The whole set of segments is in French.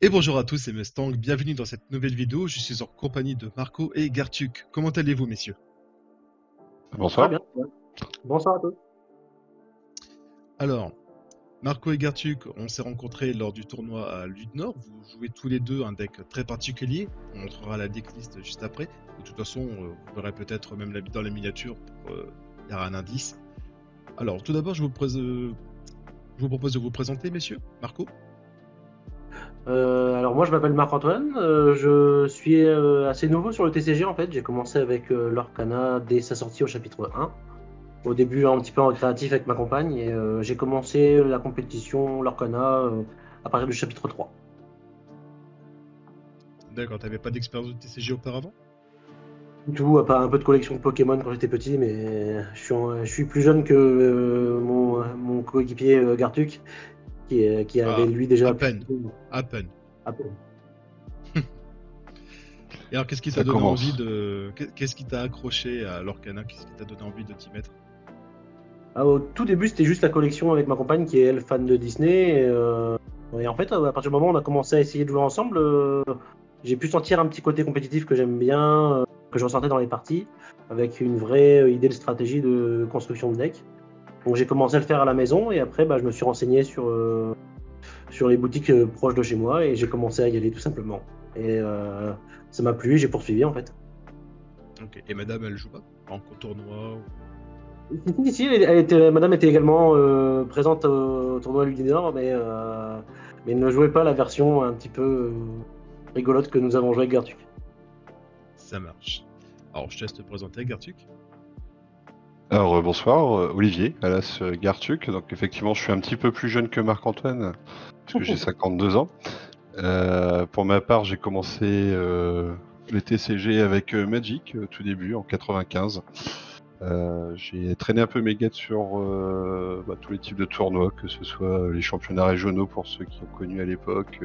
Et bonjour à tous, c'est Mustang, bienvenue dans cette nouvelle vidéo, je suis en compagnie de Marco et Gartuk. Comment allez-vous messieurs? Très Bonsoir. bien. Ouais. Bonsoir à tous. Alors, Marco et Gartuk, on s'est rencontrés lors du tournoi à Ludnor, vous jouez tous les deux un deck très particulier, on montrera la decklist juste après. De toute façon, vous verrez peut-être même dans la miniature, il y aura un indice. Alors, tout d'abord, je vous propose de vous présenter messieurs. Marco? Alors moi je m'appelle Marc-Antoine, je suis assez nouveau sur le TCG en fait. J'ai commencé avec l'Orcana dès sa sortie au chapitre 1. Au début un petit peu en créatif avec ma compagne et j'ai commencé la compétition, l'Orcana à partir du chapitre 3. D'accord, t'avais pas d'expérience de TCG auparavant? Du tout, à part un peu de collection de Pokémon quand j'étais petit, mais je suis plus jeune que mon coéquipier Gartuk qui avait Ah, lui déjà à plus peine, à peine. à peu. Et alors, qu'est-ce qui t'a Ça donné envie commence. de... Qu'est-ce qui t'a accroché à l'Orcana? Qu'est-ce qui t'a donné envie de t'y mettre? Ah, au tout début, c'était juste la collection avec ma compagne qui est elle fan de Disney. Et en fait, à partir du moment où on a commencé à essayer de jouer ensemble, j'ai pu sentir un petit côté compétitif que j'aime bien, que je ressentais dans les parties, avec une vraie idée de stratégie de construction de deck. Donc j'ai commencé à le faire à la maison et après, bah, je me suis renseigné sur les boutiques proches de chez moi et j'ai commencé à y aller tout simplement. Et ça m'a plu et j'ai poursuivi en fait. Ok. Et madame, elle joue pas? En tournoi Si, madame était également présente au tournoi Ludinor, mais elle ne jouait pas la version un petit peu rigolote que nous avons joué avec Gartuk. ça marche. Alors, je te laisse te présenter, Gartuk. Alors bonsoir, Olivier, alias Gartuk. Donc effectivement, je suis un petit peu plus jeune que Marc-Antoine, parce que j'ai 52 ans. Pour ma part, j'ai commencé les TCG avec Magic, tout début, en 95. J'ai traîné un peu mes guettes sur tous les types de tournois, que ce soit les championnats régionaux pour ceux qui ont connu à l'époque,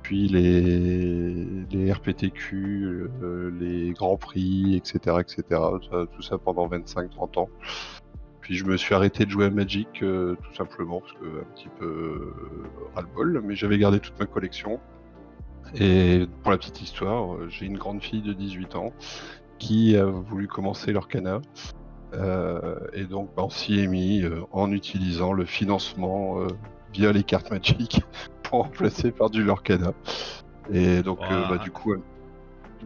puis les RPTQ, les Grands Prix, etc. etc. Tout ça pendant 25-30 ans. Puis je me suis arrêté de jouer à Magic, tout simplement, parce que un petit peu ras-le-bol, mais j'avais gardé toute ma collection. Et pour la petite histoire, j'ai une grande fille de 18 ans qui a voulu commencer l'Orcana. Et donc on s'y est mis en utilisant le financement via les cartes Magic pour remplacer par du Lorcana. Et donc Ouah, du coup,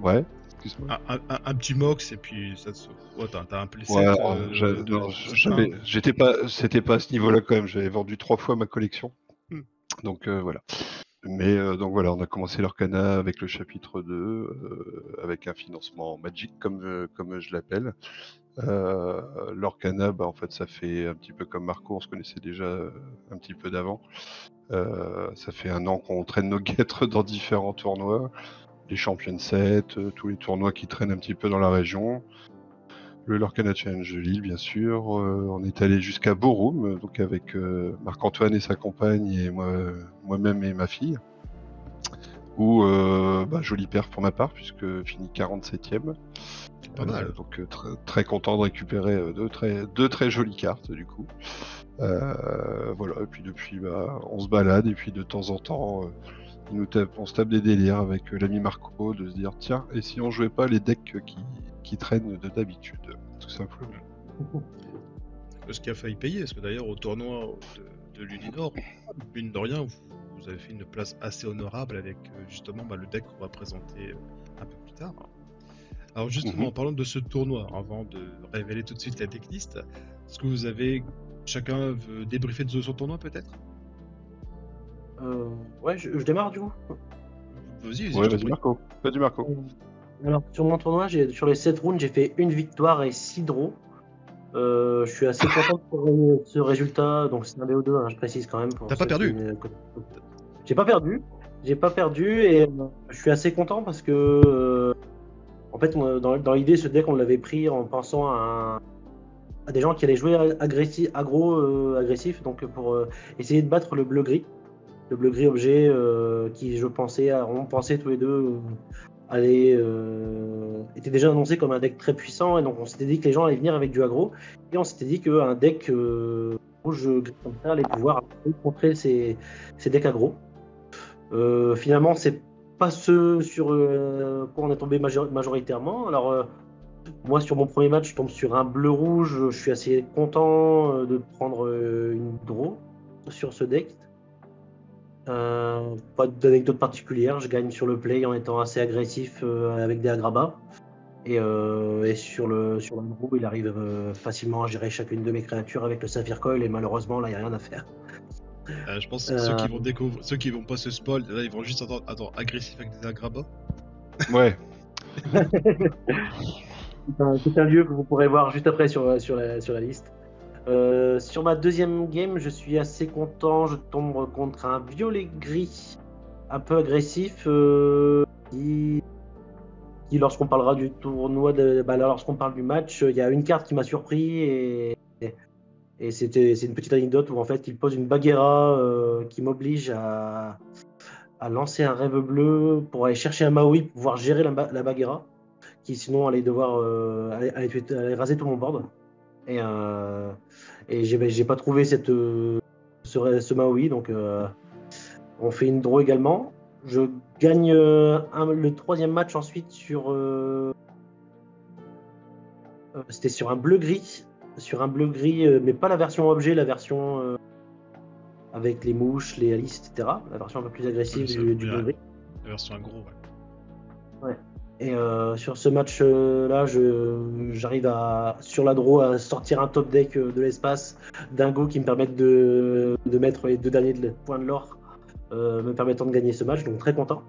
ouais, excuse-moi. un petit mox, et puis ça te... Ouais, t'as un Ouais, playset non, c'est ça, hein. c'était pas à ce niveau-là quand même. J'avais vendu 3 fois ma collection. Hmm. Donc voilà. Mais donc voilà, on a commencé l'Orcana avec le chapitre 2, avec un financement Magic comme je l'appelle. L'Orcana, en fait, ça fait un petit peu comme Marco, on se connaissait déjà un petit peu d'avant. Ça fait 1 an qu'on traîne nos guêtres dans différents tournois, les Champion 7, tous les tournois qui traînent un petit peu dans la région. Le Lorcana Challenge de Lille, bien sûr. On est allé jusqu'à Borum, donc avec Marc-Antoine et sa compagne, et moi-même et ma fille. Ou jolie perf pour ma part, puisque fini 47ème. C'est pas mal. Donc très content de récupérer deux très jolies cartes du coup. Voilà, et puis depuis on se balade, et puis de temps en temps on se tape des délires avec l'ami Marco, de se dire tiens, et si on jouait pas les decks qui traînent de d'habitude, tout simplement. Ce qui a failli payer, parce que d'ailleurs, au tournoi de l'Uninor, mine de rien, vous avez fait une place assez honorable avec justement le deck qu'on va présenter un peu plus tard. Alors justement, Mhm. en parlant de ce tournoi, avant de révéler tout de suite la decklist, est-ce que vous avez... Chacun veut débriefer de son tournoi peut-être? Ouais, je démarre du coup. Vas-y, vas-y, Ouais, je t'en vas-y prie. Marco. Vas-y Marco. Alors, sur mon tournoi, sur les 7 rounds, j'ai fait une victoire et 6 draws. Je suis assez content de ce résultat. Donc, c'est un BO2, hein, je précise quand même pour T'as pas ceux qui perdu? ne connaissent pas. J'ai pas perdu. J'ai pas perdu et je suis assez content parce que, en fait, dans l'idée, ce deck, on l'avait pris en pensant à des gens qui allaient jouer agressif, donc pour essayer de battre le bleu-gris objet qui, je pensais, on pensait tous les deux était déjà annoncé comme un deck très puissant, et donc on s'était dit que les gens allaient venir avec du aggro, et on s'était dit qu'un deck rouge gris comme ça allait pouvoir contrer ces decks aggro. Finalement, c'est pas ce sur quoi on est tombé majoritairement. Alors, moi, sur mon premier match, je tombe sur un bleu-rouge. Je suis assez content de prendre une draw sur ce deck. Pas d'anecdote particulière. Je gagne sur le play en étant assez agressif avec des agrabats. Et sur la draw, il arrive facilement à gérer chacune de mes créatures avec le Saphir Coil. Et malheureusement, là, il n'y a rien à faire. Je pense que ceux qui vont pas se spoil, là, ils vont juste attendre agressif avec des agrabats. Ouais. C'est un lieu que vous pourrez voir juste après sur la liste. Sur ma deuxième game, je suis assez content. Je tombe contre un violet gris un peu agressif qui lorsqu'on parlera du tournoi, lorsqu'on parle du match, il y a une carte qui m'a surpris et c'est une petite anecdote où en fait il pose une Bagheera qui m'oblige à lancer un rêve bleu pour aller chercher un Maui pour pouvoir gérer la Bagheera qui sinon allait devoir allait raser tout mon board. Et j'ai pas trouvé ce Maui, donc on fait une draw également. Je gagne le troisième match ensuite c'était sur un bleu-gris, mais pas la version objet, la version avec les mouches, les alices, etc. La version un peu plus agressive du bleu-gris. La version aggro, ouais. Et sur ce match-là, j'arrive sur la draw à sortir un top deck de l'espace Dingo qui me permettent de mettre les 2 derniers points de l'or, me permettant de gagner ce match, donc très content.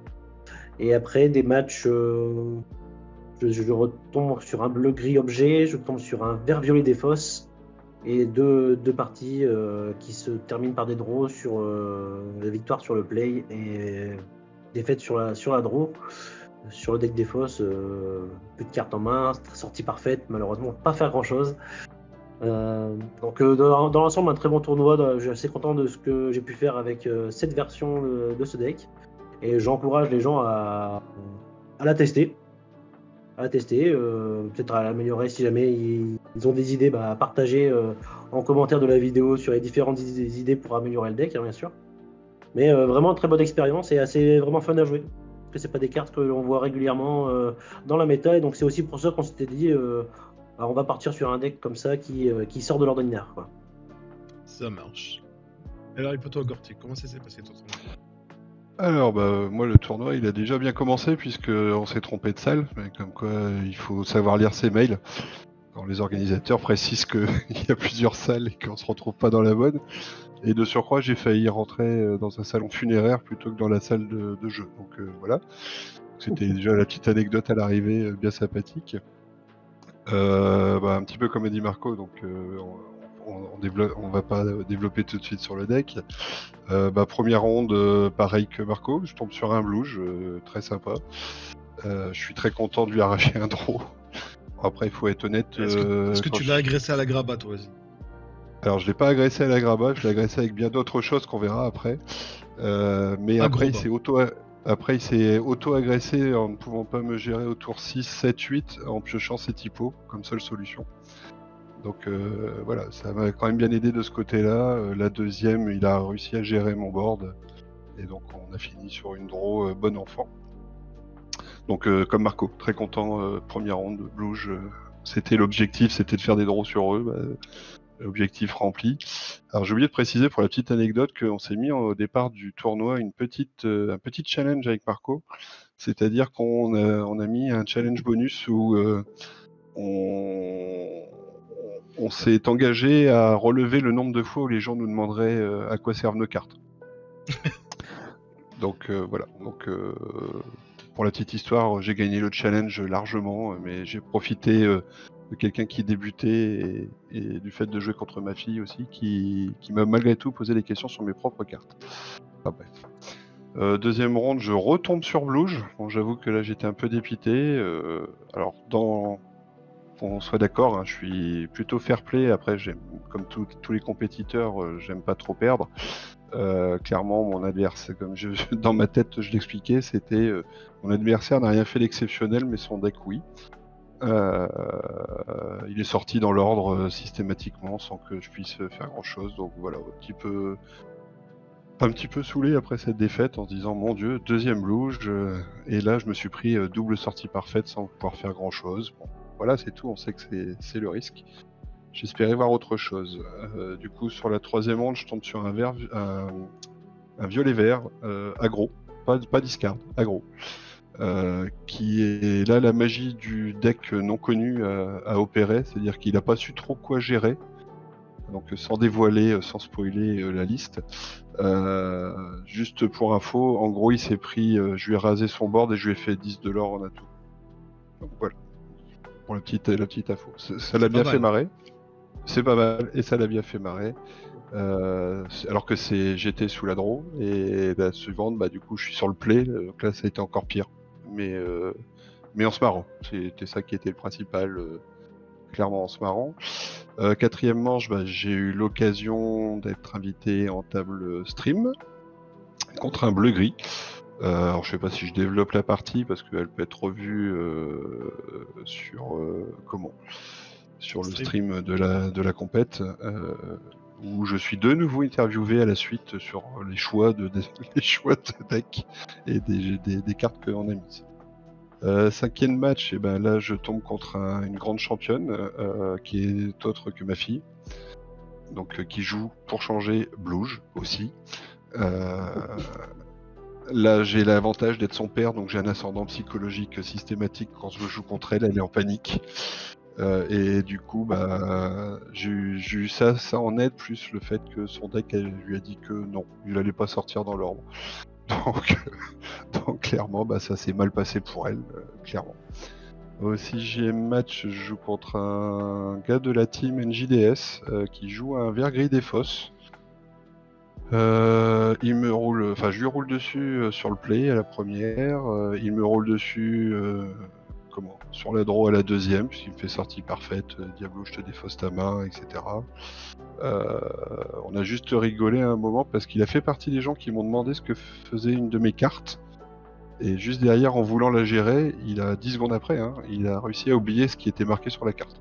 Et après, des matchs, je retombe sur un bleu-gris objet, je tombe sur un vert-violet des fosses, et deux parties qui se terminent par des draws sur la victoire sur le play et défaite sur la draw. Sur le deck des fosses, peu de cartes en main, sortie parfaite, malheureusement pas faire grand chose. Donc dans l'ensemble, un très bon tournoi. Je suis assez content de ce que j'ai pu faire avec cette version de ce deck. Et j'encourage les gens à la tester. Peut-être à l'améliorer si jamais ils ont des idées, à partager en commentaire de la vidéo sur les différentes idées pour améliorer le deck, hein, bien sûr. Mais vraiment une très bonne expérience et assez vraiment fun à jouer. Parce que c'est pas des cartes que l'on voit régulièrement dans la méta, et donc c'est aussi pour ça qu'on s'était dit on va partir sur un deck comme ça qui sort de l'ordinaire, quoi. Ça marche. Alors, et pour toi, Gorty, comment ça s'est passé ton tournoi? Alors, moi, le tournoi, il a déjà bien commencé, puisqu'on s'est trompé de salle, mais comme quoi, il faut savoir lire ses mails. Quand les organisateurs précisent qu'il y a plusieurs salles et qu'on se retrouve pas dans la bonne. Et de surcroît, j'ai failli rentrer dans un salon funéraire plutôt que dans la salle de jeu. Donc voilà. C'était déjà la petite anecdote à l'arrivée, bien sympathique. Un petit peu comme a dit Marco, donc on va pas développer tout de suite sur le deck. Première ronde, pareil que Marco, je tombe sur un blouge, très sympa. Je suis très content de lui arracher un draw. Après, il faut être honnête. Est-ce que tu l'as agressé à la grabat, toi, vas-y? Alors, je l'ai pas agressé à la grabat, je l'ai agressé avec bien d'autres choses qu'on verra après. Mais après, il s'est auto-agressé en ne pouvant pas me gérer au tour 6, 7, 8 en piochant ses typos comme seule solution. Donc voilà, ça m'a quand même bien aidé de ce côté-là. La deuxième, il a réussi à gérer mon board. Et donc on a fini sur une draw bon enfant. Donc comme Marco, très content, première ronde, blouge. C'était l'objectif, c'était de faire des draws sur eux. Objectif rempli. Alors j'ai oublié de préciser pour la petite anecdote qu'on s'est mis au départ du tournoi un petit challenge avec Marco. C'est-à-dire qu'on a mis un challenge bonus où on s'est engagé à relever le nombre de fois où les gens nous demanderaient à quoi servent nos cartes. Donc voilà. Donc pour la petite histoire, j'ai gagné le challenge largement, mais j'ai profité de quelqu'un qui débutait et du fait de jouer contre ma fille aussi, qui m'a malgré tout posé des questions sur mes propres cartes. Enfin bref. Deuxième ronde, je retombe sur Blouge. Bon, j'avoue que là j'étais un peu dépité. Alors qu'on soit d'accord, hein, je suis plutôt fair play. Après, comme tous les compétiteurs, j'aime pas trop perdre. Clairement, mon adversaire, dans ma tête, je l'expliquais, c'était mon adversaire n'a rien fait d'exceptionnel, mais son deck, oui. Il est sorti dans l'ordre systématiquement sans que je puisse faire grand chose. Donc voilà, un petit peu un petit peu saoulé après cette défaite en se disant mon Dieu, deuxième louge, et là je me suis pris double sortie parfaite sans pouvoir faire grand chose. Bon, voilà, c'est tout, on sait que c'est le risque. J'espérais voir autre chose. Du coup, sur la troisième ronde, je tombe sur un violet vert, aggro, pas discard, aggro. Qui est là la magie du deck non connu à opérer, c'est-à-dire qu'il n'a pas su trop quoi gérer. Donc sans dévoiler, sans spoiler la liste. Juste pour info, en gros il s'est pris, je lui ai rasé son board et je lui ai fait 10 de l'or en atout. Donc voilà, pour la petite info. Ça l'a bien fait marrer. C'est pas mal, et ça l'a bien fait marrer. Alors que j'étais sous la draw, et la suivante, bah du coup je suis sur le play, donc là ça a été encore pire. Mais en se marrant, c'était ça qui était le principal, clairement en se marrant. Quatrième manche, bah, j'ai eu l'occasion d'être invité en table stream contre un bleu-gris. Alors je sais pas si je développe la partie parce qu'elle peut être revue sur sur le stream de la compète, où je suis de nouveau interviewé à la suite sur les choix de deck et des cartes qu'on a mises. Cinquième match, et ben là je tombe contre une grande championne qui est autre que ma fille, donc qui joue pour changer Blouge aussi. Là j'ai l'avantage d'être son père, donc j'ai un ascendant psychologique systématique. Quand je joue contre elle, elle est en panique. Et du coup, bah, j'ai eu ça en aide, plus le fait que son deck elle, lui a dit que non, il allait pas sortir dans l'ordre. Donc clairement, bah, ça s'est mal passé pour elle, clairement. Au 6e match, je joue contre un gars de la team NJDS qui joue un vert gris des fosses. Il me roule, enfin je lui roule dessus sur le play à la première, il me roule dessus sur la draw à la deuxième, puisqu'il me fait sortie parfaite, Diablo je te défausse ta main, etc. On a juste rigolé à un moment parce qu'il a fait partie des gens qui m'ont demandé ce que faisait une de mes cartes. Et juste derrière, en voulant la gérer, il a 10 secondes après, hein, il a réussi à oublier ce qui était marqué sur la carte.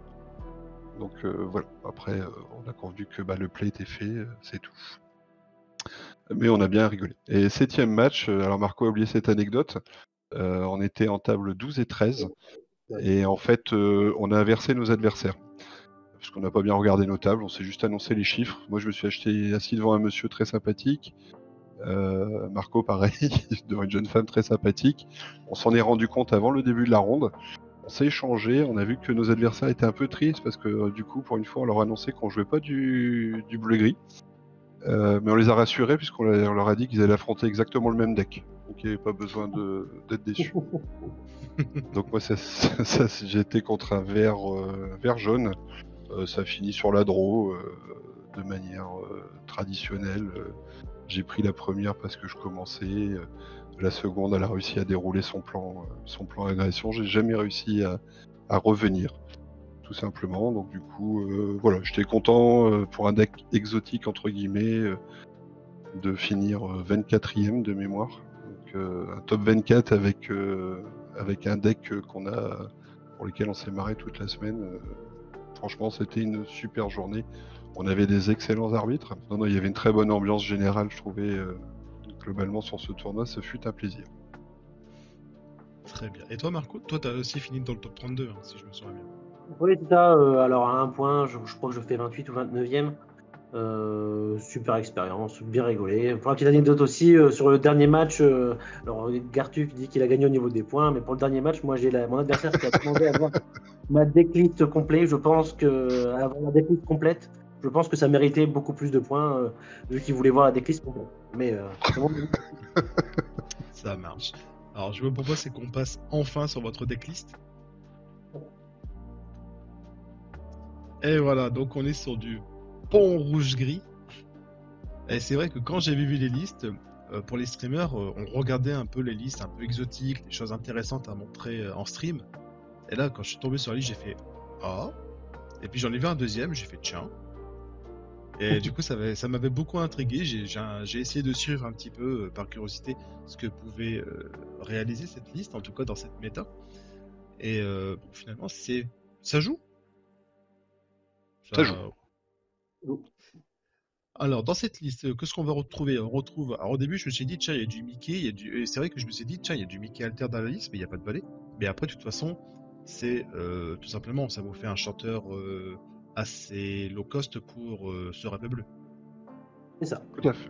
Donc voilà, après on a convenu que le play était fait, c'est tout. Mais on a bien rigolé. Et 7e match, alors Marco a oublié cette anecdote, on était en table 12 et 13, et en fait on a inversé nos adversaires. Parce qu'on n'a pas bien regardé nos tables, on s'est juste annoncé les chiffres. Moi je me suis assis devant un monsieur très sympathique, Marco pareil, devant une jeune femme très sympathique. On s'en est rendu compte avant le début de la ronde. On s'est échangé, on a vu que nos adversaires étaient un peu tristes parce que du coup pour une fois on leur a annoncé qu'on jouait pas du bleu-gris. Mais on les a rassurés puisqu'on leur a dit qu'ils allaient affronter exactement le même deck. Donc il n'y avait pas besoin d'être déçus. Donc moi j'étais contre un vert jaune. Ça finit sur la draw de manière traditionnelle. J'ai pris la première parce que je commençais. La seconde, elle a réussi à dérouler son plan agression. J'ai jamais réussi à revenir, tout simplement. Donc du coup, voilà, j'étais content pour un deck exotique entre guillemets de finir 24e de mémoire. Donc un top 24 avec un deck pour lequel on s'est marré toute la semaine. Franchement, c'était une super journée. On avait des excellents arbitres. Non, il y avait une très bonne ambiance générale, je trouvais, globalement sur ce tournoi. Ce fut un plaisir. Très bien. Et toi, Marco, toi, t'as aussi fini dans le top 32, hein, si je me souviens bien. Oui, c'est ça. Alors à un point, je crois que je fais 28 ou 29e. Super expérience, bien rigolé. Pour la petite anecdote aussi, sur le dernier match, alors Gartuf dit qu'il a gagné au niveau des points, mais pour le dernier match, moi j'ai mon adversaire qui a demandé à avoir ma decklist complète. Je pense que avoir la decklist complète, je pense que ça méritait beaucoup plus de points, vu qu'il voulait voir la decklist complète. Mais c'est bon. Ça marche. Alors, je me propose c'est qu'on passe enfin sur votre decklist. Et voilà, donc on est sur du pont rouge-gris. Et c'est vrai que quand j'avais vu les listes, pour les streamers, on regardait un peu les listes un peu exotiques, des choses intéressantes à montrer en stream. Et là, quand je suis tombé sur la liste, j'ai fait ah. Et puis j'en ai vu un deuxième, j'ai fait tiens. Et du coup, ça m'avait beaucoup intrigué. J'ai essayé de suivre un petit peu, par curiosité, ce que pouvait réaliser cette liste, en tout cas dans cette méta. Et bon, finalement, ça joue. Ça joue. Alors, dans cette liste, qu'est-ce qu'on va retrouver? On retrouve. Alors, au début, je me suis dit, tiens, il y a du Mickey, et c'est vrai que je me suis dit, tiens, il y a du Mickey alter dans la liste, mais il n'y a pas de ballet. Mais après, de toute façon, c'est tout simplement, ça vous fait un chanteur assez low cost pour ce rêve bleu. C'est ça. Tout à fait.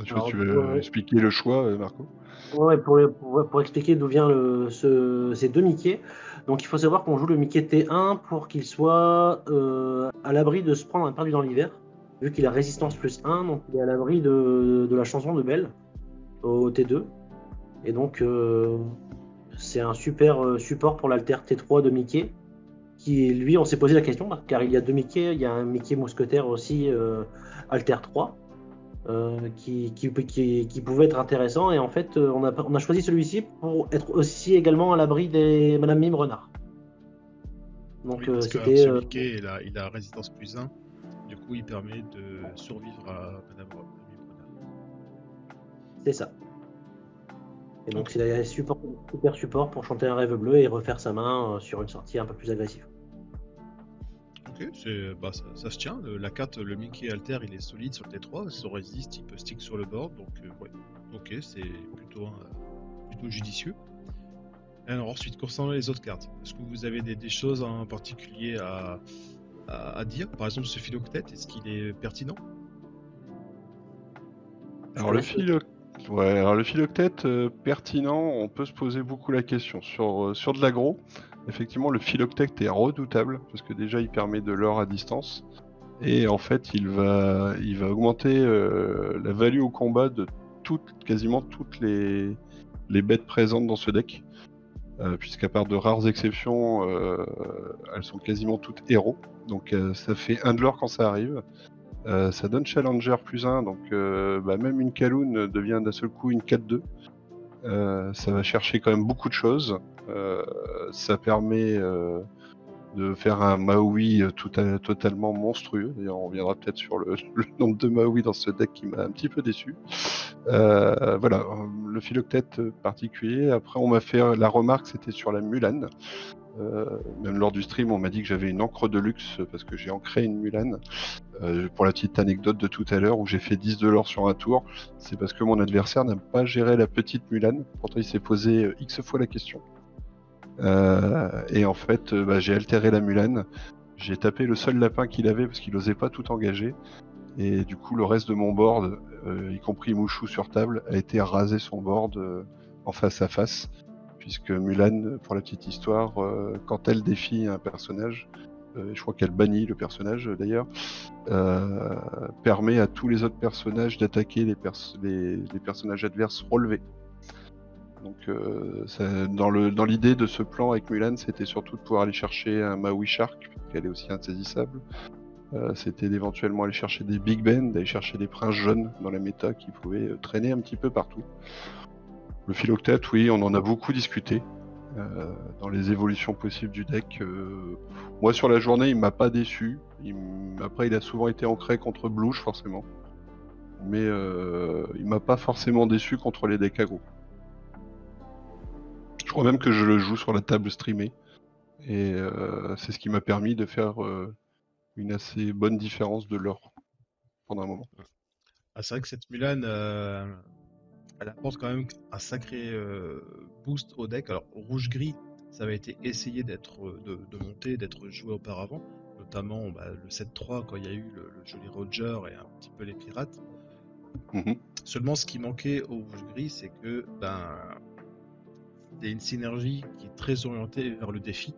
Tu vois, Alors, tu veux expliquer le choix, Marco? ouais, pour expliquer d'où vient ces deux Mickey. Donc il faut savoir qu'on joue le Mickey T1 pour qu'il soit à l'abri de se prendre un perdu dans l'hiver, vu qu'il a résistance +1, donc il est à l'abri de la chanson de Belle au T2. Et donc c'est un super support pour l'alter T3 de Mickey, qui lui, on s'est posé la question, car il y a deux Mickey, il y a un Mickey mousquetaire aussi alter 3. Qui pouvait être intéressant. Et en fait, on a choisi celui-ci pour être aussi également à l'abri des Madame Mime Renard. Donc Oui, parce que alors, c'était. ce Mickey, il a résistance +1, du coup, il permet de survivre à Madame Renard. C'est ça. Et donc Ok. c'est un super support pour chanter un rêve bleu et refaire sa main sur une sortie un peu plus agressive. Ok, bah, ça se tient. La carte, le Mickey Alter, il est solide sur le T3, son résiste, il peut stick sur le board, donc ouais. Ok, c'est plutôt judicieux. Alors ensuite, concernant les autres cartes, est-ce que vous avez des choses en particulier à dire? Par exemple, ce Philoctète, est-ce qu'il est pertinent? Je te laisse. Alors le philoctète pertinent, on peut se poser beaucoup la question. Sur de l'aggro, effectivement, le philoctète est redoutable parce que déjà il permet de l'or à distance et en fait il va augmenter la value au combat de quasiment toutes les bêtes présentes dans ce deck. Puisqu'à part de rares exceptions, elles sont quasiment toutes héros. Donc ça fait 1 de l'or quand ça arrive. Ça donne Challenger +1, donc même une Kaloun devient d'un seul coup une 4-2. Ça va chercher quand même beaucoup de choses. Ça permet de faire un Maui totalement monstrueux. D'ailleurs, on reviendra peut-être sur le nombre de Maui dans ce deck qui m'a un petit peu déçu. Voilà, le philoctète particulier. Après, on m'a fait la remarque, c'était sur la Mulan. Même lors du stream, on m'a dit que j'avais une encre de luxe parce que j'ai ancré une Mulan. Pour la petite anecdote de tout à l'heure où j'ai fait 10 de l'or sur un tour, c'est parce que mon adversaire n'a pas géré la petite Mulan. Pourtant, il s'est posé X fois la question. Et en fait, j'ai altéré la Mulan. J'ai tapé le seul lapin qu'il avait parce qu'il n'osait pas tout engager. Et du coup, le reste de mon board, y compris Mouchou sur table, a été rasé son board en face à face. Puisque Mulan, pour la petite histoire, quand elle défie un personnage, je crois qu'elle bannit le personnage d'ailleurs, permet à tous les autres personnages d'attaquer les personnages adverses relevés. Donc dans l'idée de ce plan avec Mulan, c'était surtout de pouvoir aller chercher un Maui Shark, qu'elle est aussi insaisissable. C'était d'éventuellement aller chercher des Big Ben, d'aller chercher des princes jaunes dans la méta qui pouvaient traîner un petit peu partout. Le philoctète, oui, on en a beaucoup discuté dans les évolutions possibles du deck. Moi, sur la journée, il m'a pas déçu. Après, il a souvent été ancré contre Blouche, forcément. Mais il m'a pas forcément déçu contre les decks aggro. Je crois même que je le joue sur la table streamée. Et c'est ce qui m'a permis de faire une assez bonne différence de l'or pendant un moment. Ah, c'est vrai que cette Mulan, elle apporte quand même un sacré boost au deck. Alors, rouge-gris, ça avait été essayé de monter, d'être joué auparavant, notamment le 7-3 quand il y a eu le joli Roger et un petit peu les pirates. Mhm. Seulement, ce qui manquait au rouge-gris, c'est que il y a une synergie qui est très orientée vers le défi.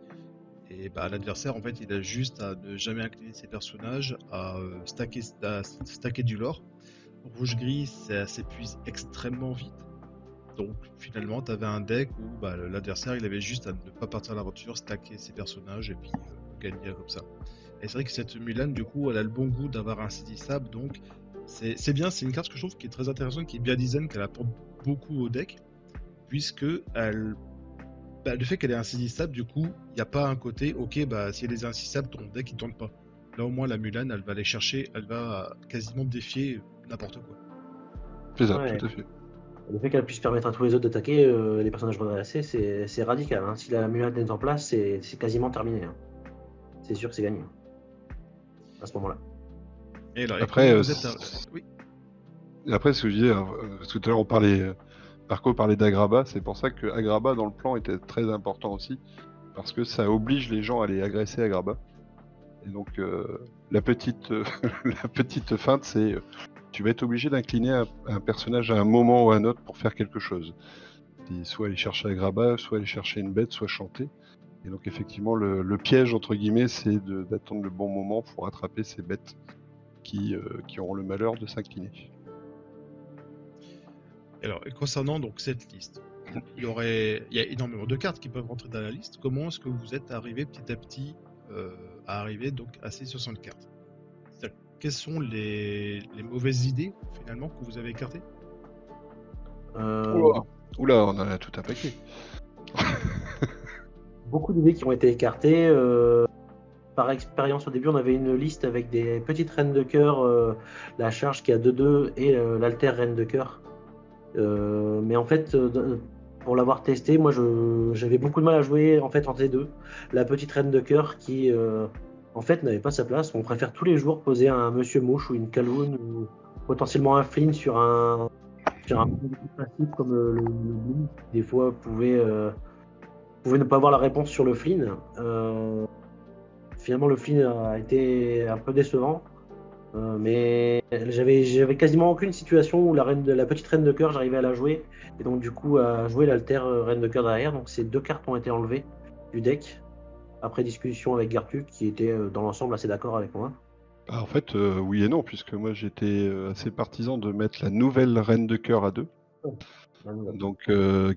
Et l'adversaire, en fait, il a juste à ne jamais incliner ses personnages, à stacker du lore. Rouge-gris, ça s'épuise extrêmement vite. Donc finalement, tu avais un deck où l'adversaire, il avait juste à ne pas partir à l'aventure, stacker ses personnages et puis gagner comme ça. Et c'est vrai que cette Mulan, du coup, elle a le bon goût d'avoir un saisissable, donc c'est bien, c'est une carte que je trouve qui est très intéressante, qui est bien design, qu'elle apporte beaucoup au deck, puisque le fait qu'elle est insaisissable, du coup, il n'y a pas un côté, ok, si elle est insaisissable, ton deck il tourne pas. Là au moins, la Mulan, elle va aller chercher, elle va quasiment défier n'importe quoi. C'est ça, Ouais. tout à fait. Le fait qu'elle puisse permettre à tous les autres d'attaquer les personnages redressés, c'est radical. Hein. Si la Mulan est en place, c'est quasiment terminé. Hein. C'est sûr que c'est gagné à ce moment-là. Et alors, Après, comment vous êtes Oui. Après, ce que je disais, parce que tout à l'heure on parlait, Marco parlait d'Agraba, c'est pour ça que Agraba dans le plan était très important aussi, parce que ça oblige les gens à aller agresser Agraba. Et donc la petite la petite feinte, c'est tu vas être obligé d'incliner un personnage à un moment ou à un autre pour faire quelque chose. Soit aller chercher Agraba, soit aller chercher une bête, soit chanter. Et donc effectivement le piège entre guillemets, c'est d'attendre le bon moment pour attraper ces bêtes qui auront le malheur de s'incliner. Alors, et concernant donc cette liste, il y a énormément de cartes qui peuvent rentrer dans la liste. Comment est-ce que vous êtes arrivé petit à petit à arriver donc à ces 60 cartes? C'est-à-dire, quelles sont les mauvaises idées finalement que vous avez écartées? Euh, Oula, on en a tout un paquet. Beaucoup d'idées qui ont été écartées. Par expérience, au début, on avait une liste avec des petites reines de cœur, la charge qui a 2-2 et l'alter reine de cœur. Mais en fait, pour l'avoir testé, moi j'avais beaucoup de mal à jouer en fait entre les deux. La petite reine de cœur qui en fait n'avait pas sa place. On préfère tous les jours poser un monsieur mouche ou une caloune ou potentiellement un flin sur un principe comme le Bloom. Des fois, pouvait ne pas avoir la réponse sur le flin. Finalement, le flin a été un peu décevant. Mais j'avais quasiment aucune situation où la petite reine de cœur, j'arrivais à la jouer. Et donc, du coup, à jouer l'alter reine de cœur derrière. Donc, ces deux cartes ont été enlevées du deck. Après discussion avec Garthuc, qui était dans l'ensemble assez d'accord avec moi. Ah, en fait, oui et non, puisque moi j'étais assez partisan de mettre la nouvelle reine de cœur à 2. Donc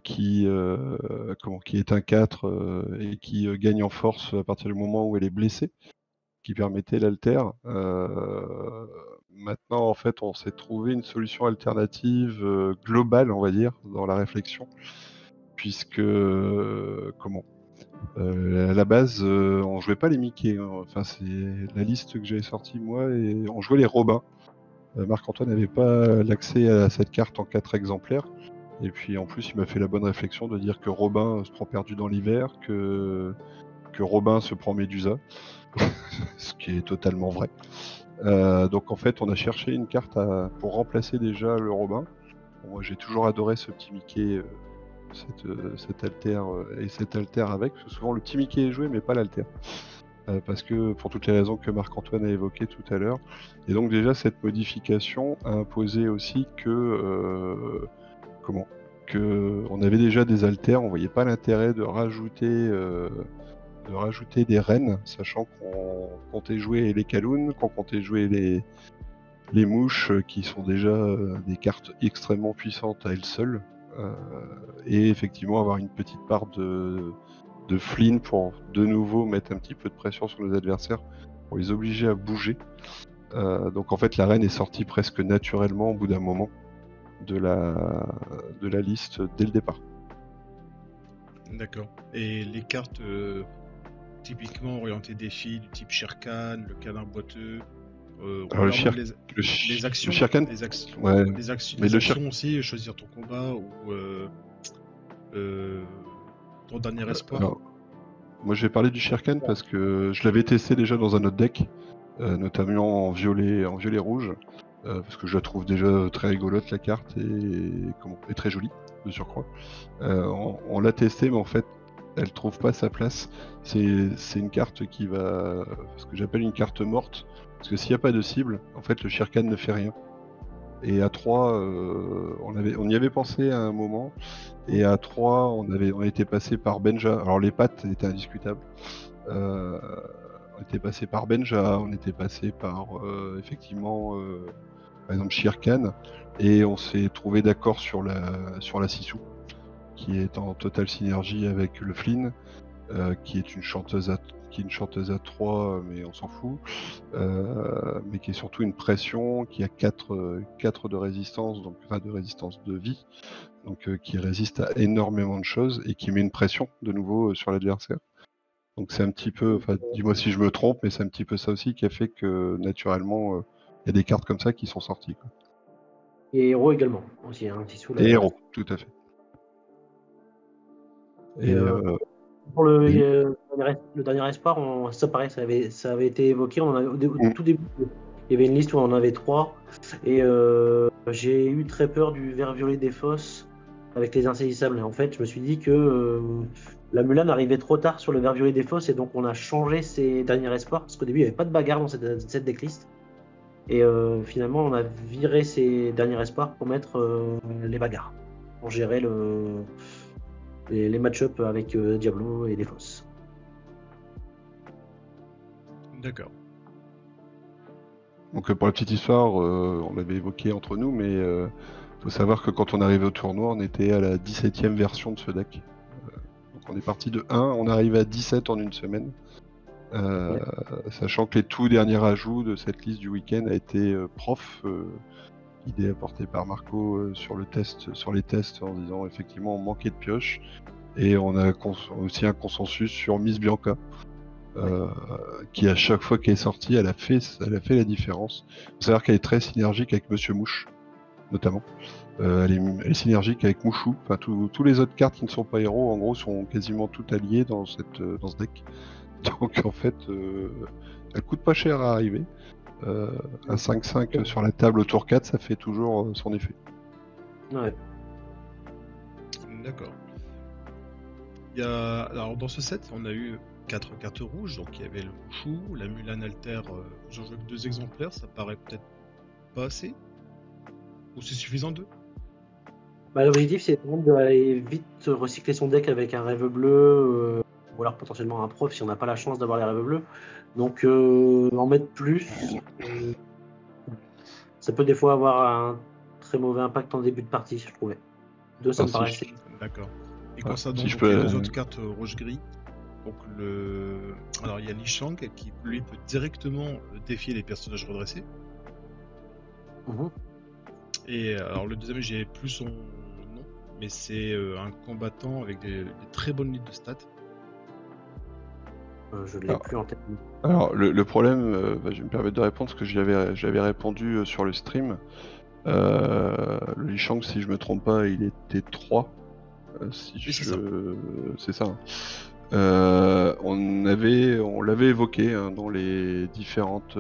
qui est un 4 et qui gagne en force à partir du moment où elle est blessée, qui permettait l'alter. Maintenant, en fait, on s'est trouvé une solution alternative globale, on va dire, dans la réflexion, puisque à la base, on jouait pas les Mickey. Hein. Enfin, c'est la liste que j'avais sortie moi, et on jouait les Robins. Marc-Antoine n'avait pas l'accès à cette carte en 4 exemplaires. Et puis en plus, il m'a fait la bonne réflexion de dire que Robin se prend perdu dans l'hiver, que Robin se prend Médusa, ce qui est totalement vrai. Donc en fait, on a cherché une carte pour remplacer déjà le Robin. Bon, moi, j'ai toujours adoré ce petit Mickey, cet alter et cet alter avec. Parce que souvent, le petit Mickey est joué, mais pas l'alter. Parce que pour toutes les raisons que Marc-Antoine a évoquées tout à l'heure. Et donc déjà, cette modification a imposé aussi que on avait déjà des alters, on voyait pas l'intérêt de rajouter des reines, sachant qu'on comptait jouer les Kaloun, qu'on comptait jouer les mouches, qui sont déjà des cartes extrêmement puissantes à elles seules, et effectivement avoir une petite part de Flynn pour de nouveau mettre un petit peu de pression sur nos adversaires, pour les obliger à bouger. Donc en fait, la reine est sortie presque naturellement au bout d'un moment de la liste dès le départ. D'accord. Et les cartes typiquement orientées défi du type Sherkan, le canard boiteux, Alors les actions, le Sherkan, ouais. les actions, Mais les le actions aussi, choisir ton combat ou ton dernier espoir. Alors, moi j'ai parlé du Sherkan parce que je l'avais testé déjà dans un autre deck, notamment en violet rouge, parce que je la trouve déjà très rigolote la carte et très jolie de surcroît. On l'a testé, mais en fait elle trouve pas sa place. C'est une carte qui va, ce que j'appelle une carte morte, parce que s'il n'y a pas de cible, en fait le Sherkan ne fait rien. Et à 3, on y avait pensé à un moment, et à 3, on était passé par Benja. Alors les pattes étaient indiscutables. On était passé par Benja, on était passé par effectivement, par exemple Sherkan, et on s'est trouvé d'accord sur la Sisu, qui est en totale synergie avec le Flynn, qui est une chanteuse à 3, mais on s'en fout, mais qui est surtout une pression, qui a 4 de résistance, donc enfin de résistance de vie, donc qui résiste à énormément de choses et qui met une pression de nouveau sur l'adversaire. Donc c'est un petit peu, enfin dis-moi si je me trompe, mais c'est un petit peu ça aussi qui a fait que naturellement il y a des cartes comme ça qui sont sorties, quoi. Et héros également, aussi, un petit sous Et héros, tout à fait. Et pour le dernier espoir, ça pareil, ça avait été évoqué. On en a, au tout début Il y avait une liste où on en avait 3. Et j'ai eu très peur du vert violet des fosses avec les insaisissables. En fait, je me suis dit que la Mulan arrivait trop tard sur le vert violet des fosses et donc on a changé ses derniers espoirs parce qu'au début il n'y avait pas de bagarre dans cette decklist. Et finalement, on a viré ses derniers espoirs pour mettre les bagarres, pour gérer les match-up avec Diablo et les fosses. D'accord. Donc pour la petite histoire, on l'avait évoqué entre nous, mais faut savoir que quand on arrivait au tournoi, on était à la 17e version de ce deck. Donc on est parti de 1, on arrive à 17 en une semaine. Sachant que les tout derniers ajouts de cette liste du week-end a été prof, idée apportée par Marco sur les tests en disant effectivement on manquait de pioches, et on a aussi un consensus sur Miss Bianca. Qui à chaque fois qu'elle est sortie, elle a fait la différence. Il faut savoir qu'elle est très synergique avec Monsieur Mouche, notamment. Elle est synergique avec Mouchou. Enfin, tous les autres cartes qui ne sont pas héros, en gros, sont quasiment toutes alliées dans ce deck. Donc en fait, elle coûte pas cher à arriver. Un 5-5 sur la table au tour 4, ça fait toujours son effet. Ouais. D'accord. Alors dans ce set, on a eu 4 cartes rouges, donc il y avait le Mouchou, la Mulan Alter, j'en joue que 2 exemplaires, ça paraît peut-être pas assez? Ou c'est suffisant 2? Bah, l'objectif c'est vraiment d'aller vite recycler son deck avec un rêve bleu, ou alors potentiellement un prof si on n'a pas la chance d'avoir les rêves bleus. Donc en mettre plus, ça peut des fois avoir un très mauvais impact en début de partie, je trouvais. 2, ça me paraissait. D'accord. Et Ah, concernant si je donc les peux, 2 autres cartes rouge-gris, donc alors il y a Li Shang qui lui peut directement défier les personnages redressés. Mhm. Et alors le deuxième, j'ai plus son nom, mais c'est un combattant avec des très bonnes lignes de stats. Je l'ai plus en tête. Alors le problème, je vais me permettre de répondre parce que j'avais répondu sur le stream. Le Li Shang, si je me trompe pas, il était 3. C'est ça. On l'avait évoqué dans les différentes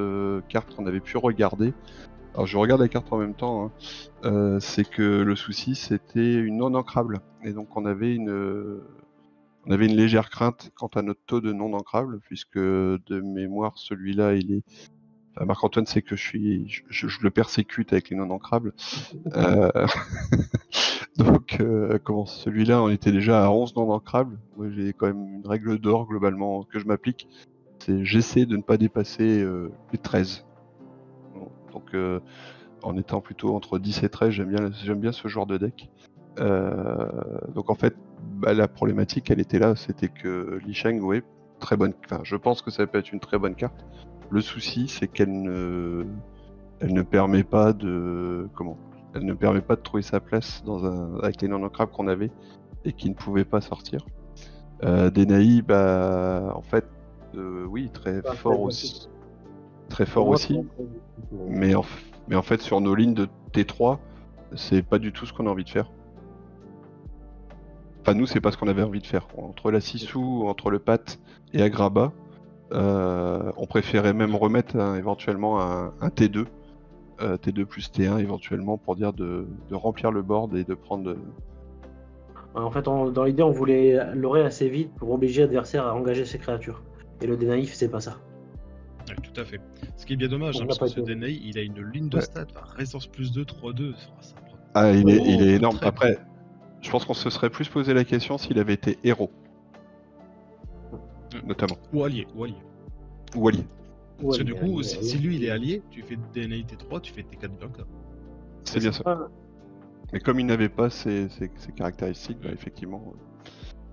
cartes qu'on avait pu regarder. Alors je regarde la carte en même temps. C'est que le souci c'était une non ancrable, et donc on avait une légère crainte quant à notre taux de non ancrable, puisque de mémoire celui-là il est. Enfin, Marc-Antoine sait que je le persécute avec les non ancrables. Donc, celui-là, on était déjà à 11 non ancrables. Moi, j'ai quand même une règle d'or globalement que je m'applique. C'est j'essaie de ne pas dépasser les 13. Donc, en étant plutôt entre 10 et 13, j'aime bien ce genre de deck. Donc, en fait, la problématique, elle était là. C'était que Li Shang, ouais, très bonne. Enfin, je pense que ça peut être une très bonne carte. Le souci, c'est qu'elle ne permet pas de. Elle ne permet pas de trouver sa place avec les non-ancrables qu'on avait et qui ne pouvaient pas sortir. Denaï, en fait, oui, très fort aussi. Très fort aussi. Mais en fait, sur nos lignes de T3, c'est pas du tout ce qu'on a envie de faire. Enfin, nous, c'est pas ce qu'on avait envie de faire. Entre la Sissou, entre le Pat et Agraba, on préférait même remettre éventuellement un T2. T2 plus T1 éventuellement pour dire de remplir le board et de prendre. En fait, dans l'idée, on voulait l'aurer assez vite pour obliger l'adversaire à engager ses créatures. Et le dénaïf, c'est pas ça. Ouais, tout à fait. Ce qui est bien dommage, parce que ce Denaï, il a une ligne de stats, résistance plus 2, 3-2. Il est énorme. Après, je pense qu'on se serait plus posé la question s'il avait été héros. Notamment. Ou allié. Parce que du coup, si lui il est allié, tu fais DNA T3, tu fais T4 Bianca. C'est bien ça. Mais comme il n'avait pas ces caractéristiques, effectivement.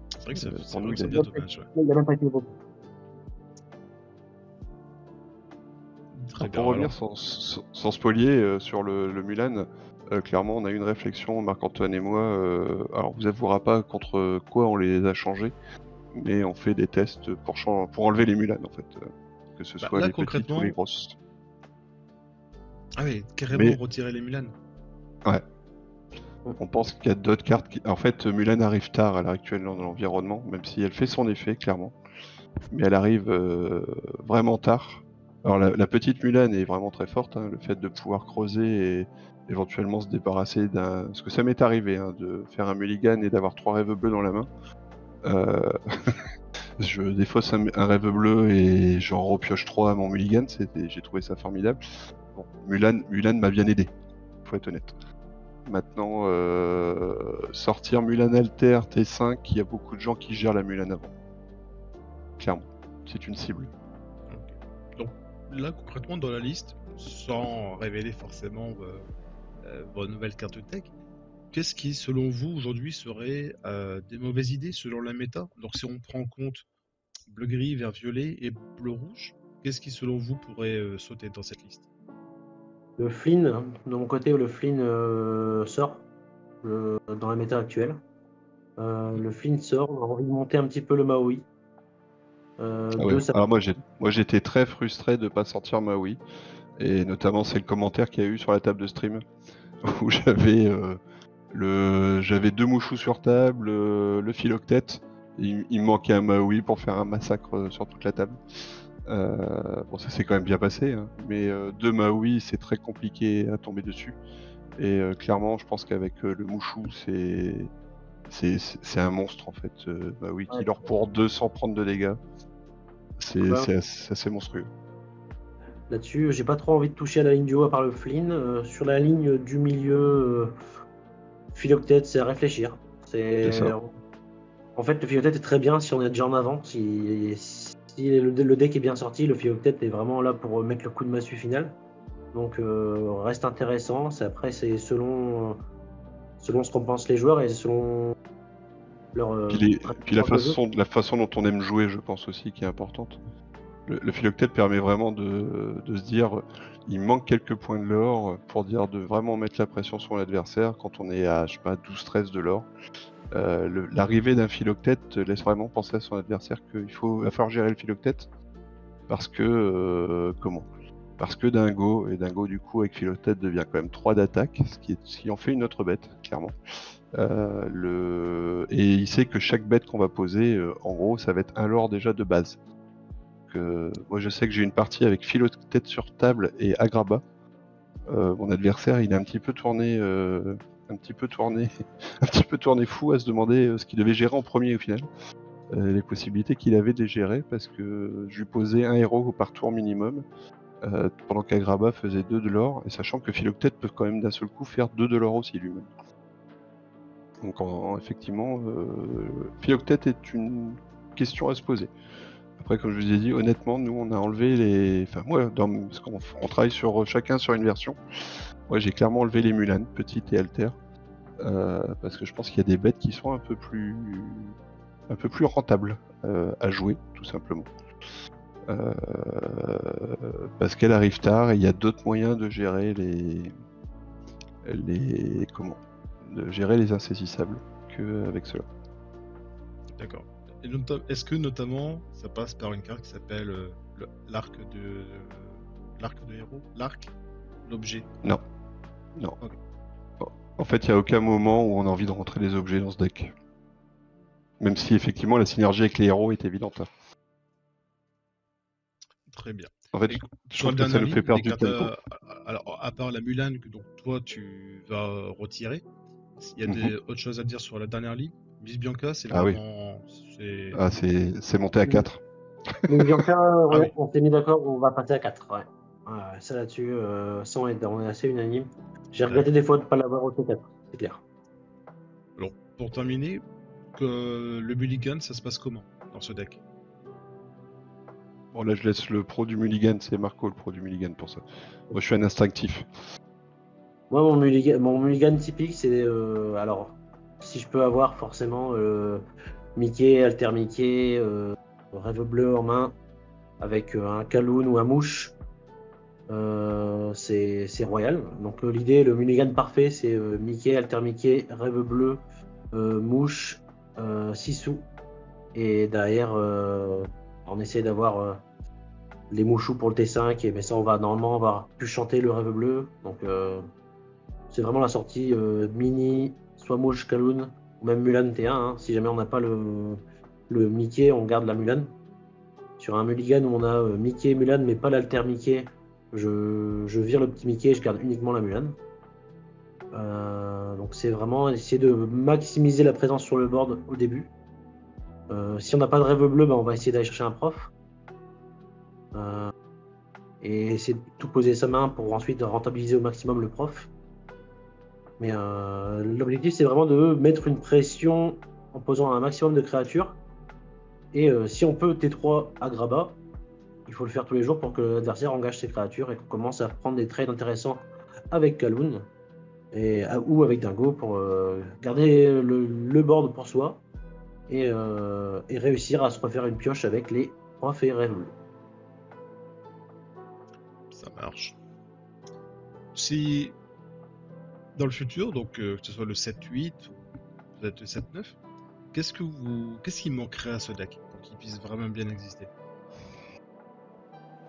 C'est vrai que c'est bien dommage. Ouais. Il n'a même pas été évoqué. Pour revenir sans spolier sur le Mulan, clairement on a eu une réflexion, Marc-Antoine et moi. Alors vous avouera pas contre quoi on les a changés, mais on fait des tests pour enlever les Mulan en fait. Que ce soit là, les petites ou les grosses. Ah oui, carrément retirer les Mulan. Ouais. On pense qu'il y a d'autres cartes qui. En fait, Mulan arrive tard à l'heure actuelle dans l'environnement, même si elle fait son effet, clairement. Mais elle arrive vraiment tard. Alors la petite Mulan est vraiment très forte, hein, le fait de pouvoir creuser et éventuellement se débarrasser d'un... Parce que ça m'est arrivé, hein, de faire un mulligan et d'avoir 3 rêves bleus dans la main. Je défausse un rêve bleu et j'en repioche 3 à mon mulligan, j'ai trouvé ça formidable. Bon, Mulan m'a bien aidé, faut être honnête. Maintenant, sortir Mulan Alter T5, il y a beaucoup de gens qui gèrent la Mulan avant. Clairement, c'est une cible. Ok. Donc là, concrètement, dans la liste, sans révéler forcément vos nouvelles cartes deck, qu'est-ce qui, selon vous, aujourd'hui, serait des mauvaises idées selon la méta? Donc si on prend en compte bleu-gris, vert-violet et bleu-rouge, qu'est-ce qui, selon vous, pourrait sauter dans cette liste? Le Flynn, de mon côté, le Flynn sort dans la méta actuelle. Le Flynn sort, on a envie de monter un petit peu le Maui. Ah ouais. Alors moi j'étais très frustré de pas sortir Maui, et notamment c'est le commentaire qu'il y a eu sur la table de stream où j'avais 2 mouchous sur table, le philoctète, il me manquait un Maui pour faire un massacre sur toute la table. Bon, ça s'est quand même bien passé, hein, mais 2 Maui c'est très compliqué à tomber dessus, et clairement je pense qu'avec le mouchou c'est un monstre en fait, Maui qui leur pour 2 sans prendre de dégâts. C'est assez monstrueux. Là-dessus, j'ai pas trop envie de toucher à la ligne du haut à part le Flynn. Sur la ligne du milieu, Philoctète, c'est à réfléchir. C'est ça. En fait, le Philoctète est très bien si on est déjà en avant. Si le deck est bien sorti, le Philoctète est vraiment là pour mettre le coup de massue final. Donc, reste intéressant. Après, c'est selon ce qu'en pensent les joueurs et selon leur. Puis la façon dont on aime jouer, je pense aussi, qui est importante. Le philoctète permet vraiment de se dire, il manque quelques points de l'or pour dire de vraiment mettre la pression sur l'adversaire quand on est à, je sais pas, 12-13 de l'or. L'arrivée d'un philoctète laisse vraiment penser à son adversaire qu'il va falloir gérer le philoctète parce que parce que Dingo, et Dingo du coup avec philoctète devient quand même 3 d'attaque, ce qui en fait une autre bête, clairement. Et il sait que chaque bête qu'on va poser, en gros, ça va être un lore déjà de base. Moi, je sais que j'ai une partie avec philoctète sur table et Agrabah. Mon adversaire, il a un petit peu tourné, un petit peu tourné fou à se demander ce qu'il devait gérer en premier au final. Les possibilités qu'il avait de les gérer, parce que je lui posais un héros par tour minimum, pendant qu'Agrabah faisait 2 de l'or, et sachant que philoctète peut quand même d'un seul coup faire 2 de l'or aussi lui-même. Donc effectivement, philoctète est une question à se poser. Après, comme je vous ai dit, honnêtement, nous on a enlevé les... Enfin moi, parce qu'on travaille chacun sur une version. Moi j'ai clairement enlevé les Mulan, petites et alter, parce que je pense qu'il y a des bêtes qui sont un peu plus rentables à jouer, tout simplement. Parce qu'elle arrive tard et il y a d'autres moyens de gérer de gérer les insaisissables qu'avec cela. D'accord. Est-ce que notamment ça passe par une carte qui s'appelle l'arc de héros? L'arc? L'objet? Non. Okay. En fait, il n'y a aucun moment où on a envie de rentrer des objets dans ce deck. Même si effectivement la synergie avec les héros est évidente. Très bien. En fait, je trouve que ça nous fait perdre du tempo. Alors, à part la Mulan que donc toi tu vas retirer, il y a autre chose à dire sur la dernière ligne? Miss Bianca, c'est vraiment... c'est monté à 4. Miss Bianca, on s'est mis d'accord, on va passer à 4. Ouais. Ça là-dessus, on est assez unanime. J'ai regretté des fois de ne pas l'avoir au T4, c'est clair. Alors, pour terminer, que le mulligan, ça se passe comment dans ce deck? Bon, là, je laisse le pro du mulligan, c'est Marco le pro du mulligan pour ça. Moi, je suis un instinctif. Moi, mon mulligan typique, c'est... alors, si je peux avoir forcément Mickey, Alter Mickey, Rêve Bleu en main, avec un Kaloun ou un Mouche, c'est royal. Donc l'idée, le mulligan parfait, c'est Mickey, Alter Mickey, Rêve Bleu, Mouche, Sissou. Et derrière, on essaie d'avoir les mouchous pour le T5, mais ça, normalement, on va plus chanter le Rêve Bleu. Donc c'est vraiment la sortie mini, soit Mouche, Kaloun, ou même Mulan T1. Hein. Si jamais on n'a pas le Mickey, on garde la Mulan. Sur un mulligan où on a Mickey et Mulan, mais pas l'alter Mickey, je vire le petit Mickey et je garde uniquement la Mulan. Donc c'est vraiment essayer de maximiser la présence sur le board au début. Si on n'a pas de rêve bleu, on va essayer d'aller chercher un prof. Et essayer de tout poser sa main pour ensuite rentabiliser au maximum le prof. Mais l'objectif, c'est vraiment de mettre une pression en posant un maximum de créatures. Et si on peut T3 à Graba, il faut le faire tous les jours pour que l'adversaire engage ses créatures et qu'on commence à prendre des trades intéressants avec Kaloun ou avec Dingo pour garder le board pour soi et réussir à se refaire une pioche avec les profs et rêves bleus. Ça marche. Si dans le futur, donc que ce soit le 7-8 ou peut-être le 7-9, qu'est-ce qui manquerait à ce deck pour qu'il puisse vraiment bien exister?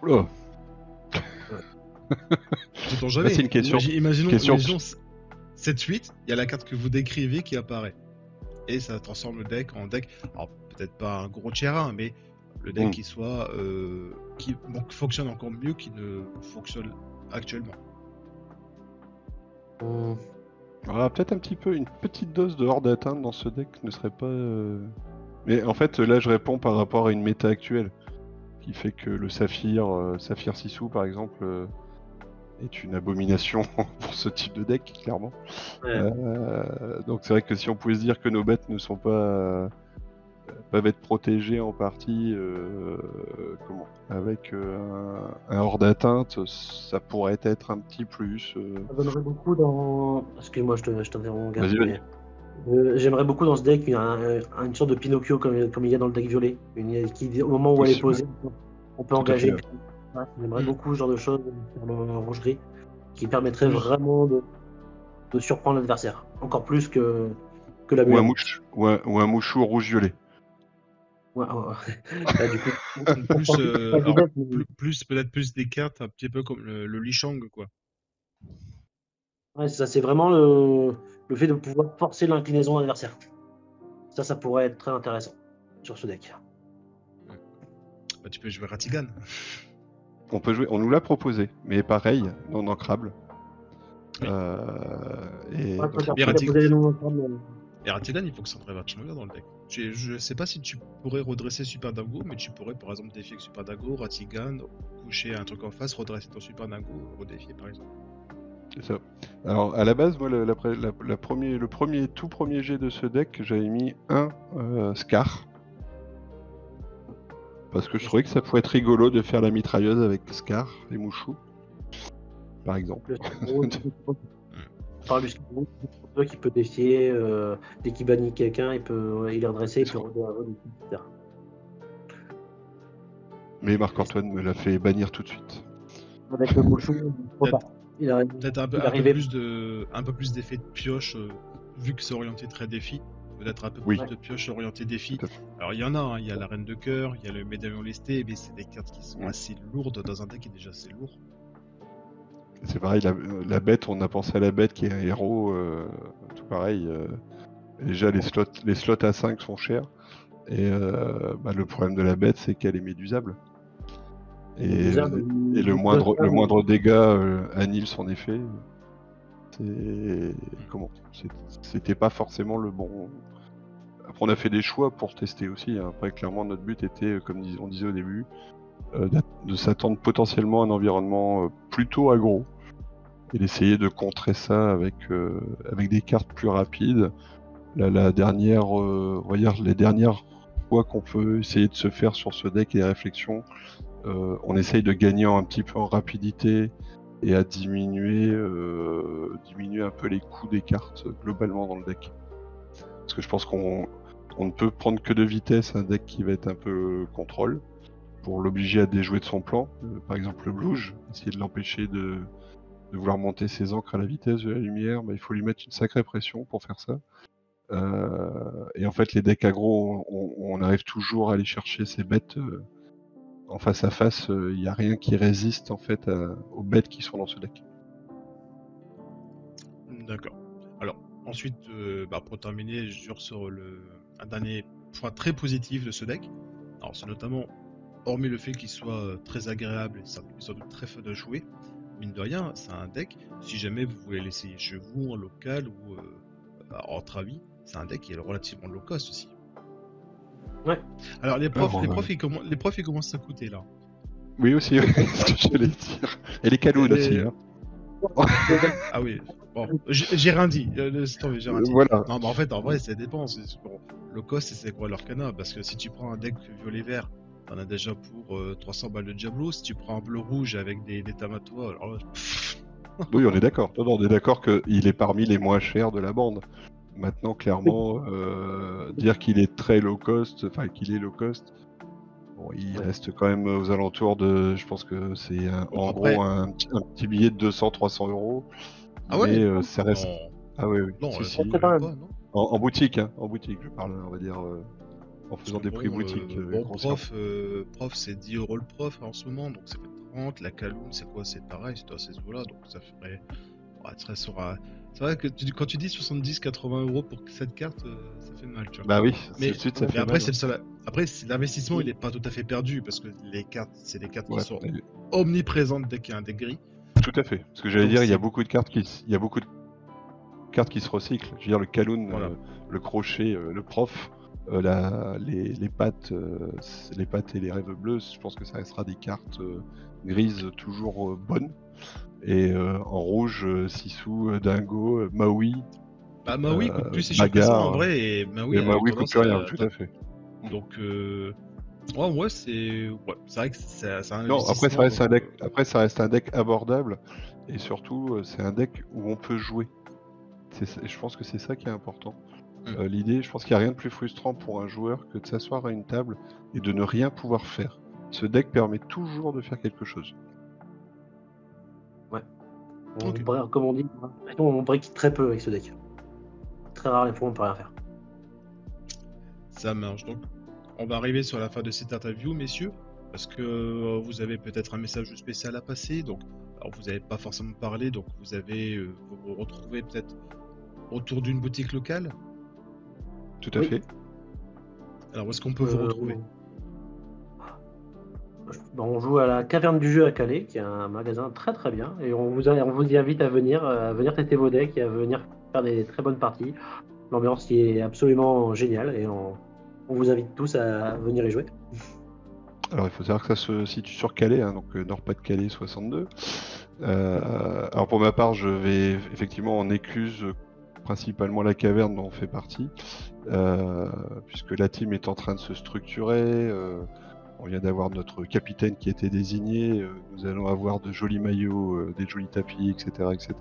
Oula. Sait-on jamais. C'est une question. Imaginons 7-8, il y a la carte que vous décrivez qui apparaît. Et ça transforme le deck en deck, alors peut-être pas un gros tier 1, mais le deck qui soit qui fonctionne encore mieux qu'il ne fonctionne actuellement. Ah, peut-être un petit peu, une petite dose de hors d'atteinte dans ce deck ne serait pas... Mais en fait, là, je réponds par rapport à une méta actuelle, qui fait que le Saphir Sissou, par exemple, est une abomination pour ce type de deck, clairement. Ouais. Donc c'est vrai que si on pouvait se dire que nos bêtes ne sont pas... peuvent être protégées en partie avec un hors d'atteinte, ça pourrait être un petit plus. Ça donnerait beaucoup dans. Excuse-moi, je t'interromps, Gab, Vas-y, vas-y. mais j'aimerais beaucoup dans ce deck une sorte de Pinocchio comme il y a dans le deck violet. Qui, au moment où elle est posée, on peut Tout à engager. fait. Ouais, j'aimerais beaucoup ce genre de choses sur le rougerie qui permettrait Oui. vraiment de surprendre l'adversaire. Encore plus que la Ou un, Mulan. ou un mouchou rouge-violet. Ouais, là, du coup, peut-être plus des cartes un petit peu comme le Li Shang, quoi. ouais, ça, c'est vraiment le fait de pouvoir forcer l'inclinaison de l'adversaire. Ça pourrait être très intéressant sur ce deck. Bah, tu peux jouer Ratigan. On peut jouer, on nous l'a proposé, mais pareil, non ancrable. Oui. Et Ouais, donc, Et Ratigan, il fonctionnerait vachement bien dans le deck. Je sais pas si tu pourrais redresser Super Dingo, mais tu pourrais par exemple défier avec Super Dingo, Ratigan, coucher un truc en face, redresser ton Super Dingo, redéfier par exemple. c'est ça. Alors à la base, moi, le tout premier jet de ce deck, j'avais mis un Scar. Parce que je trouvais que ça pouvait être rigolo de faire la mitrailleuse avec Scar et Mouchou, par exemple. Par du Scarou, qui peut défier, dès qu'il bannit quelqu'un, il est redressé, il peut redéfier. Mais Marc-Antoine me l'a fait bannir tout de suite. Avec le Mouchou, il arrive. Peut-être un peu plus d'effet de pioche, vu que c'est orienté très défi. Peut-être un peu plus de pioche orienté défi. Alors il y en a, hein, il y a la Reine de Cœur, il y a le Médaillon Lesté, mais c'est des cartes qui sont assez lourdes dans un deck qui est déjà assez lourd. C'est pareil, la bête, on a pensé à la bête qui est un héros, tout pareil. Déjà les slots à 5 sont chers. Et le problème de la bête, c'est qu'elle est médusable. Et le moindre dégât annule son effet. C'était pas forcément le bon. Après, on a fait des choix pour tester aussi. Hein. Après, clairement, notre but était, comme on disait au début, de s'attendre potentiellement à un environnement plutôt aggro et d'essayer de contrer ça avec des cartes plus rapides. La dernière, on va dire les dernières fois qu'on peut essayer de se faire sur ce deck et les réflexions, on essaye de gagner un petit peu en rapidité et à diminuer un peu les coûts des cartes globalement dans le deck. Parce que je pense qu'on ne peut prendre que de vitesse un deck qui va être un peu contrôle pour l'obliger à déjouer de son plan. Par exemple le Blouge, essayer de l'empêcher de vouloir monter ses encres à la vitesse de la lumière, il faut lui mettre une sacrée pression pour faire ça. Et en fait les decks aggro, on arrive toujours à aller chercher ces bêtes en face à face, il n'y a rien qui résiste en fait aux bêtes qui sont dans ce deck. D'accord. Alors, ensuite, pour terminer, je jure sur un dernier point très positif de ce deck. Alors, c'est notamment hormis le fait qu'il soit très agréable et sans doute très fun à jouer, mine de rien, c'est un deck, si jamais vous voulez l'essayer chez vous, en local ou entre amis, c'est un deck qui est relativement low cost aussi. Ouais. Alors les profs, bon, les profs ils commencent à coûter là. Oui, aussi, oui, c'est ce que j'allais dire. Et les calounes aussi. Hein. Ah oui, bon, j'ai rien dit. Laisse tomber, j'ai rien dit. Voilà. Non, mais en fait, en vrai, ça dépend. Bon, low cost, c'est quoi l'Arcana? Parce que si tu prends un deck violet-vert, t'en as déjà pour 300 balles de Diablo. Si tu prends un bleu-rouge avec des Tamatoa, alors là, Oui, on est d'accord. Non, on est d'accord qu'il est parmi les moins chers de la bande. Maintenant, clairement, dire qu'il est très low cost, enfin qu'il est low cost, bon, il reste quand même aux alentours de, je pense que c'est Bon, en après- gros un petit billet de 200-300 euros. Ah ouais? Mais ça reste. Non, Ah oui, oui. non, Si, si. même quand même. pas, non. En boutique, hein. En boutique, je parle, on va dire, en Parce faisant que des bon, prix boutiques. bon grossièrement. prof c'est 10 euros le prof en ce moment, donc ça fait 30. La Kaloum, c'est quoi? C'est pareil, c'est à ces eaux-là, donc ça ferait. Ouais, tu serais sur c'est vrai que quand tu dis 70-80 euros pour cette carte, ça fait mal, tu vois. Bah oui, Mais, tout de suite ça mais fait après, mal. c'est le seul. Après, l'investissement, il est pas tout à fait perdu parce que les cartes, c'est des cartes qui Ouais, sont omniprésentes dès qu'il y a un deck gris. tout à fait. Ce que j'allais Donc, dire, il y a c'est- beaucoup de cartes qui se recyclent. Je veux dire, le Kaloun, Voilà. le crochet, le prof, les pattes, les pattes et les rêves bleus, je pense que ça restera des cartes grises toujours bonnes. Et en rouge, Sissou, Dingo, Maui, Bah, Maui coûte plus si cher que ça en Bagarre. vrai, et Maui Et a eu Maui coûte tendance plus rien, à. tout à fait. Donc, ouais, c'est vrai que c'est un Non, après ça investissement. reste Donc, un deck. Après ça reste un deck abordable et surtout c'est un deck où on peut jouer. Je pense que c'est ça qui est important. L'idée, je pense qu'il n'y a rien de plus frustrant pour un joueur que de s'asseoir à une table et de ne rien pouvoir faire. Ce deck permet toujours de faire quelque chose. Ok. Comme on dit, on break très peu avec ce deck. Très rare les fois où on peut rien faire. Ça marche. Donc, on va arriver sur la fin de cette interview, messieurs, parce que vous avez peut-être un message spécial à passer. Donc, alors vous n'avez pas forcément parlé, donc vous vous retrouvez peut-être autour d'une boutique locale. Tout à Oui. fait. Alors, où est-ce qu'on peut vous retrouver? On joue à la Caverne du Jeu à Calais, qui est un magasin très très bien, et on vous y invite à venir tester vos decks et à venir faire des très bonnes parties. L'ambiance y est absolument géniale et on vous invite tous à venir y jouer. Alors il faut savoir que ça se situe sur Calais, hein, donc Nord-Pas-de-Calais 62. Alors pour ma part, je vais effectivement en écluse principalement la caverne dont on fait partie, puisque la team est en train de se structurer. On vient d'avoir notre capitaine qui a été désigné. Nous allons avoir de jolis maillots, des jolis tapis, etc., etc.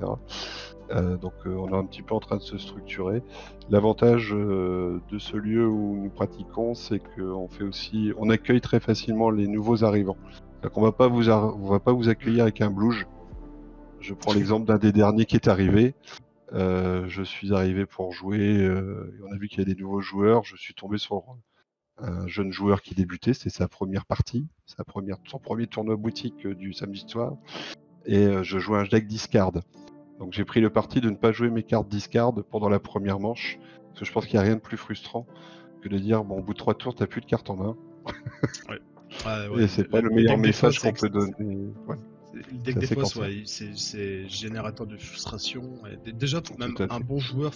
Donc on est un petit peu en train de se structurer. L'avantage de ce lieu où nous pratiquons, c'est qu'on accueille très facilement les nouveaux arrivants. On va pas vous accueillir avec un blouge. Je prends l'exemple d'un des derniers qui est arrivé. Je suis arrivé pour jouer. Et on a vu qu'il y a des nouveaux joueurs. Je suis tombé sur un jeune joueur qui débutait. C'était sa première partie, son premier tournoi boutique du samedi soir. Et je jouais un deck discard. Donc j'ai pris le parti de ne pas jouer mes cartes discard pendant la première manche, parce que je pense qu'il n'y a rien de plus frustrant que de dire bon, au bout de 3 tours, t'as plus de cartes en main. Ouais. Ouais, Et c'est pas le meilleur deck, des fois, message qu'on peut donner. Ouais. Le deck C'est des assez fois, cancer. c'est générateur de frustration. Déjà, même Tout à un fait. bon joueur,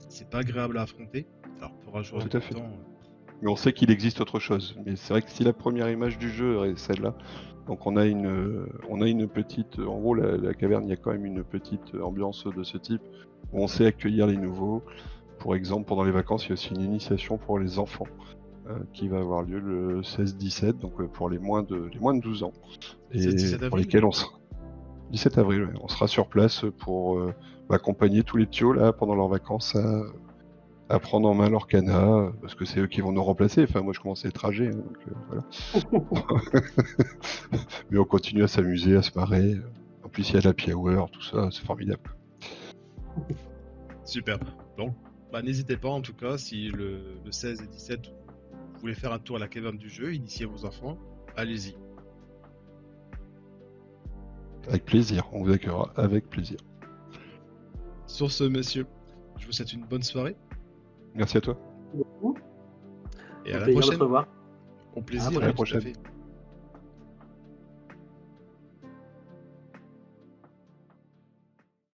c'est pas agréable à affronter. Alors pour un joueur Tout à fait. débutant, Mais on sait qu'il existe autre chose. Mais c'est vrai que si la première image du jeu est celle-là, donc on a une petite, en gros la caverne, il y a quand même une petite ambiance de ce type où on sait accueillir les nouveaux. Pour exemple, pendant les vacances, il y a aussi une initiation pour les enfants qui va avoir lieu le 16-17, donc pour les moins de 12 ans. Et 16-17 pour avril. lesquels 17 avril, ouais, on sera sur place pour accompagner tous les ptios là pendant leurs vacances à prendre en main leur cana, parce que c'est eux qui vont nous remplacer. Enfin, moi je commence à être âgé, hein, donc voilà. Mais on continue à s'amuser, à se marrer. En plus, il y a l'happy hour, tout ça, c'est formidable. Super. Donc, n'hésitez pas en tout cas, si le 16 et 17, vous voulez faire un tour à la caverne du jeu, initier vos enfants, allez-y. Avec plaisir, on vous accueillera avec plaisir. Sur ce, messieurs, je vous souhaite une bonne soirée Merci à toi. et à la plaisir de prochaine. te revoir. Au plaisir, Après la oui, tout à prochaine. fait.